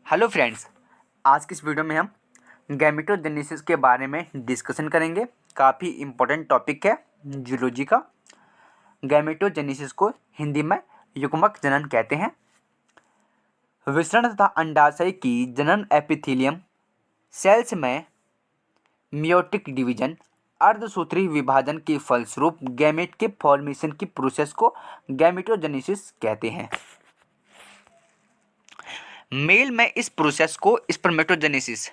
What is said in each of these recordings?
Hello friends, आज की इस वीडियो में हम गैमेटोजेनेसिस के बारे में डिस्कशन करेंगे। काफ़ी इम्पोर्टेंट टॉपिक है जूलॉजी का। गैमेटोजेनेसिस को हिंदी में युग्मक जनन कहते हैं। विसरण तथा अंडाशय की जनन एपिथेलियम सेल्स में मियोटिक डिवीजन अर्धसूत्री विभाजन के फलस्वरूप गैमेट के फॉर्मेशन की प्रोसेस को गैमेटोजेनेसिस कहते हैं। मेल में इस प्रोसेस को स्पर्मेटोजेनेसिस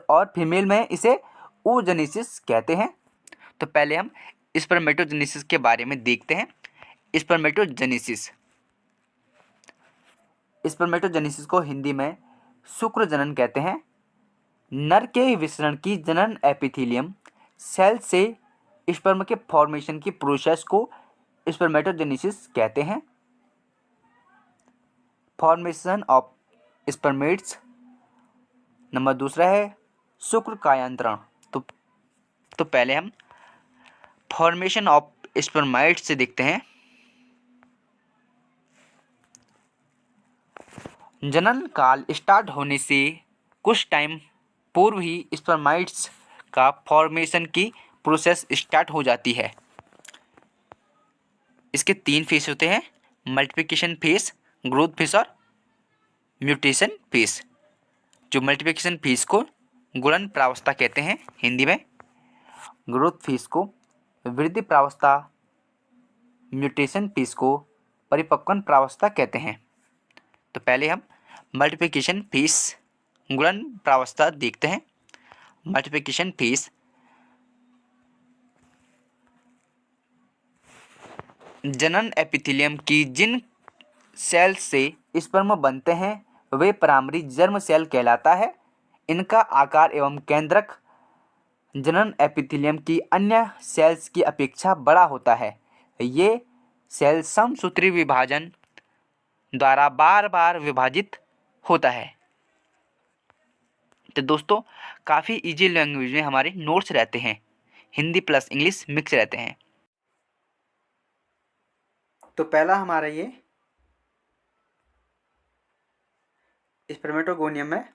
और फीमेल में इसे oogenesis कहते हैं। तो पहले हम स्पर्मेटोजेनेसिस के बारे में देखते हैं। स्पर्मेटोजेनेसिस को हिंदी में शुक्र जनन कहते हैं। नर के विसरण की जनन एपिथेलियम सेल से स्पर्म के फॉर्मेशन की प्रोसेस को स्पर्मेटोजेनेसिस कहते हैं। Formation of स्पर्मेट्स। नंबर दूसरा है शुक्र कायांतरण। तो पहले हम फॉर्मेशन ऑफ स्पर्माइट्स से देखते हैं। जनन काल स्टार्ट होने से कुछ टाइम पूर्व ही स्पर्माइट्स का फॉर्मेशन की प्रोसेस स्टार्ट हो जाती है। इसके 3 फेस होते हैं, मल्टीप्लिकेशन फेस, ग्रोथ फेस और म्यूटेशन फेस। जो मल्टीप्लिकेशन फेस को गुणन प्रावस्था कहते हैं हिंदी में, ग्रोथ फेस को वृद्धि प्रावस्था, म्यूटेशन फेस को परिपक्वन प्रावस्था कहते हैं। तो पहले हम मल्टीप्लिकेशन फेस गुणन प्रावस्था देखते हैं। मल्टीप्लिकेशन फेस जनन एपिथेलियम की जिन सेल से स्पर्म बनते हैं वे प्राइमरी जर्म सेल कहलाता है। इनका आकार एवं केंद्रक जनन एपिथेलियम की अन्य सेल्स की अपेक्षा बड़ा होता है। ये सेल समसूत्री विभाजन द्वारा बार बार विभाजित होता है। तो दोस्तों, काफ़ी इजी लैंग्वेज में हमारे नोट्स रहते हैं, हिंदी प्लस इंग्लिश मिक्स रहते हैं। तो पहला हमारा ये स्पर्मेटोगोनियम में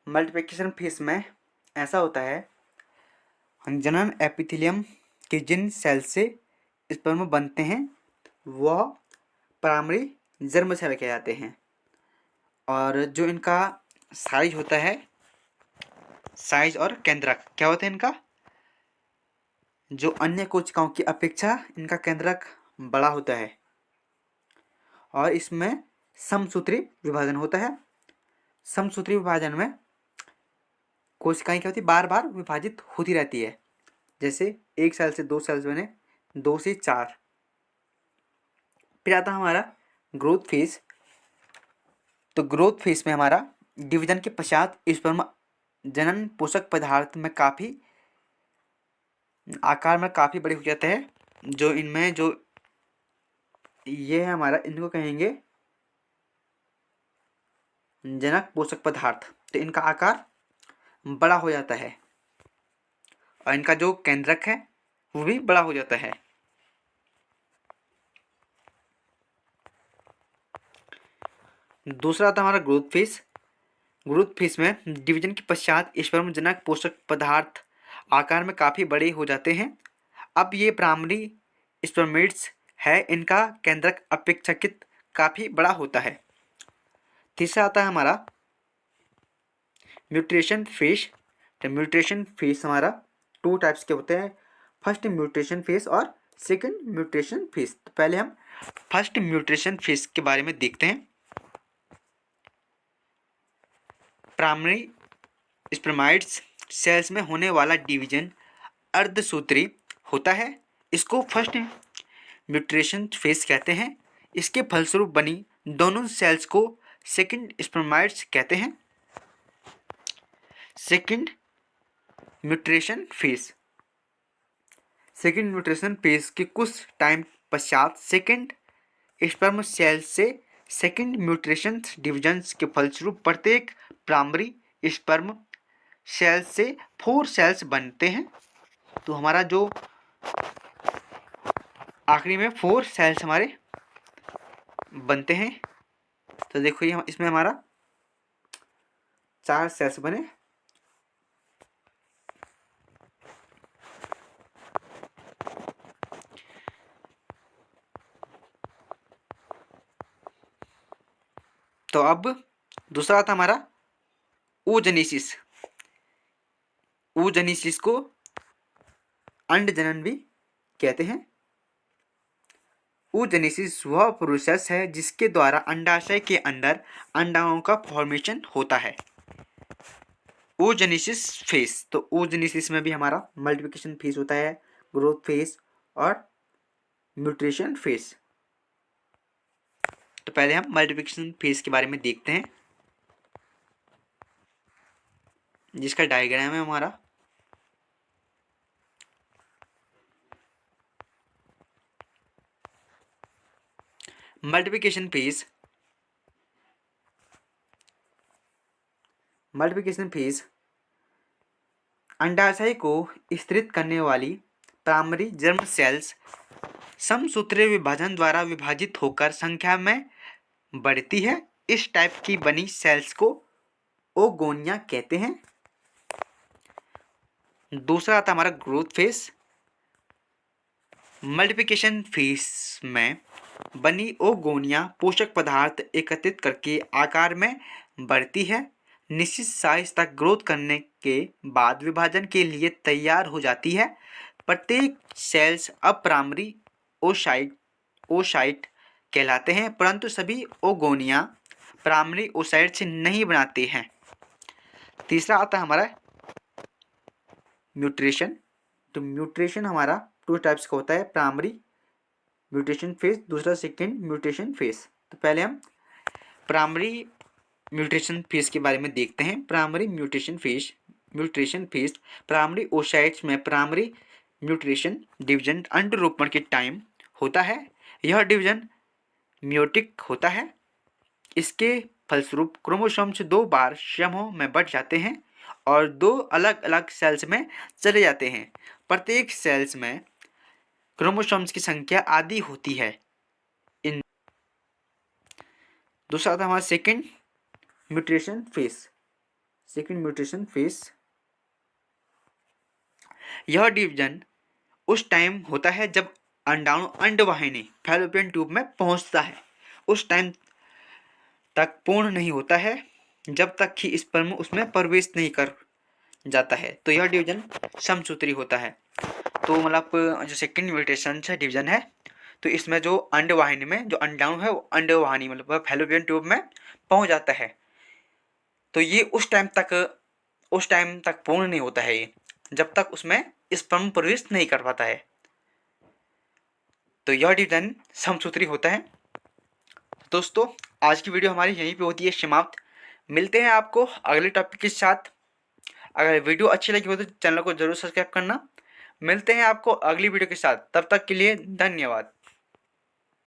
मल्टीप्लिकेशन फेस में ऐसा होता है, जनन एपिथेलियम के जिन सेल से स्पर्म बनते हैं वह प्राइमरी जर्म सेल कहलाते हैं। और जो इनका साइज होता है, साइज और केंद्रक क्या होता है इनका, जो अन्य कोशिकाओं की अपेक्षा इनका केंद्रक बड़ा होता है और इसमें समसूत्री विभाजन होता है। समसूत्री विभाजन में कोशिकाएं क्या होती है, बार बार विभाजित होती रहती है। जैसे एक सेल से 2 सेल्स बने, 2 से 4। फिर आता हमारा ग्रोथ फेज। तो ग्रोथ फेज में हमारा डिवीजन के पश्चात स्पर्म जनन पोषक पदार्थ में काफ़ी आकार में काफ़ी बड़े हो जाते हैं। जो इनमें जो ये है हमारा, इनको कहेंगे जनक पोषक पदार्थ। तो इनका आकार बड़ा हो जाता है और इनका जो केंद्रक है वो भी बड़ा हो जाता है। दूसरा था हमारा ग्रोथ फेज। ग्रोथ फेज में डिवीजन के पश्चात स्पर्म जनक पोषक पदार्थ आकार में काफ़ी बड़े हो जाते हैं। अब ये प्राइमरी स्पर्मेट्स है, इनका केंद्रक अपेक्षाकृत काफ़ी बड़ा होता है। तीसरा आता है हमारा म्यूटेशन फेज। तो म्यूटेशन फेज हमारा 2 टाइप्स के होते हैं, फर्स्ट म्यूटेशन फेज और सेकंड म्यूटेशन फेज। तो पहले हम फर्स्ट म्यूटेशन फेज के बारे में देखते हैं। प्राइमरी स्पर्माइड्स सेल्स में होने वाला डिवीजन अर्धसूत्री होता है। इसको फर्स्ट म्यूटेशन फेज कहते हैं। इसके फलस्वरूप बनी दोनों सेल्स को सेकंड स्पर्माइड्स कहते हैं। Second mutation phase. Second mutation phase के कुछ टाइम पश्चात सेकंड स्पर्म सेल से सेकंड म्यूटेशन डिविजन्स के फलस्वरूप प्रत्येक प्राइमरी स्पर्म सेल से 4 सेल्स बनते हैं। तो हमारा जो आखिरी में 4 सेल्स हमारे बनते हैं। तो देखो ये इसमें हमारा 4 सेल्स बने। तो अब दूसरा था हमारा oogenesis। oogenesis को अंड जनन भी कहते हैं। oogenesis वह प्रोसेस है जिसके द्वारा अंडाशय के अंदर अंडाणुओं का फॉर्मेशन होता है। oogenesis फेज, तो oogenesis में भी हमारा मल्टीप्लिकेशन फेज होता है, ग्रोथ फेज और म्यूटेशन फेज। तो पहले हम मल्टीप्लिकेशन फेज के बारे में देखते हैं, जिसका डायग्राम है हमारा। मल्टीप्लिकेशन फेज अंडाशय को स्थिरित करने वाली प्राइमरी जर्म सेल्स समसूत्रीय विभाजन द्वारा विभाजित होकर संख्या में बढ़ती है। इस टाइप की बनी सेल्स को ओगोनिया कहते हैं। दूसरा आता हमारा ग्रोथ फेज। मल्टीप्लिकेशन फेज में बनी ओगोनिया पोषक पदार्थ एकत्रित करके आकार में बढ़ती है। निश्चित साइज तक ग्रोथ करने के बाद विभाजन के लिए तैयार हो जाती है। प्रत्येक सेल्स अब प्राइमरी ओसाइट कहलाते हैं, परंतु सभी ओगोनिया प्राइमरी ओसाइट से नहीं बनाते हैं। तीसरा आता है हमारा म्यूटेशन। तो म्यूटेशन हमारा 2 टाइप्स का होता है, प्राइमरी म्यूटेशन फेज, दूसरा सेकेंड म्यूटेशन फेज। तो पहले हम प्राइमरी म्यूटेशन फेज के बारे में देखते हैं। Primary mutation phase primary oocytes में प्राइमरी म्यूटेशन डिवीजन अंडरोपण के टाइम होता है। यह डिवीजन म्योटिक होता है। इसके फलस्वरूप क्रोमोसोम्स 2 बार समूह में बढ़ जाते हैं और 2 अलग अलग सेल्स में चले जाते हैं। प्रत्येक सेल्स में क्रोमोसोम्स की संख्या आधी होती है। दूसरा था हमारा सेकेंड म्यूटेशन फेज। यह डिवीजन उस टाइम होता है जब अंडाणु अंडवाहिनी फैलोपियन ट्यूब में पहुंचता है। उस टाइम तक पूर्ण नहीं होता है जब तक कि स्पर्म उसमें प्रवेश नहीं कर जाता है। तो यह डिवीजन समसूत्री होता है। तो मतलब जो सेकेंड म्यूटेशन डिवीजन है, तो इसमें जो अंडवाहिनी में जो अंडाणु है वो अंडवाहिनी मतलब फैलोपियन ट्यूब में पहुंच जाता है। तो ये उस टाइम तक पूर्ण नहीं होता है, ये जब तक उसमें स्पर्म प्रवेश नहीं कर पाता है। तो यह डिवीजन समसूत्री होता है। दोस्तों आज की वीडियो हमारी यहीं पे होती है समाप्त। मिलते हैं आपको अगले टॉपिक के साथ। अगर वीडियो अच्छी लगी हो तो चैनल को जरूर सब्सक्राइब करना। मिलते हैं आपको अगली वीडियो के साथ, तब तक के लिए धन्यवाद।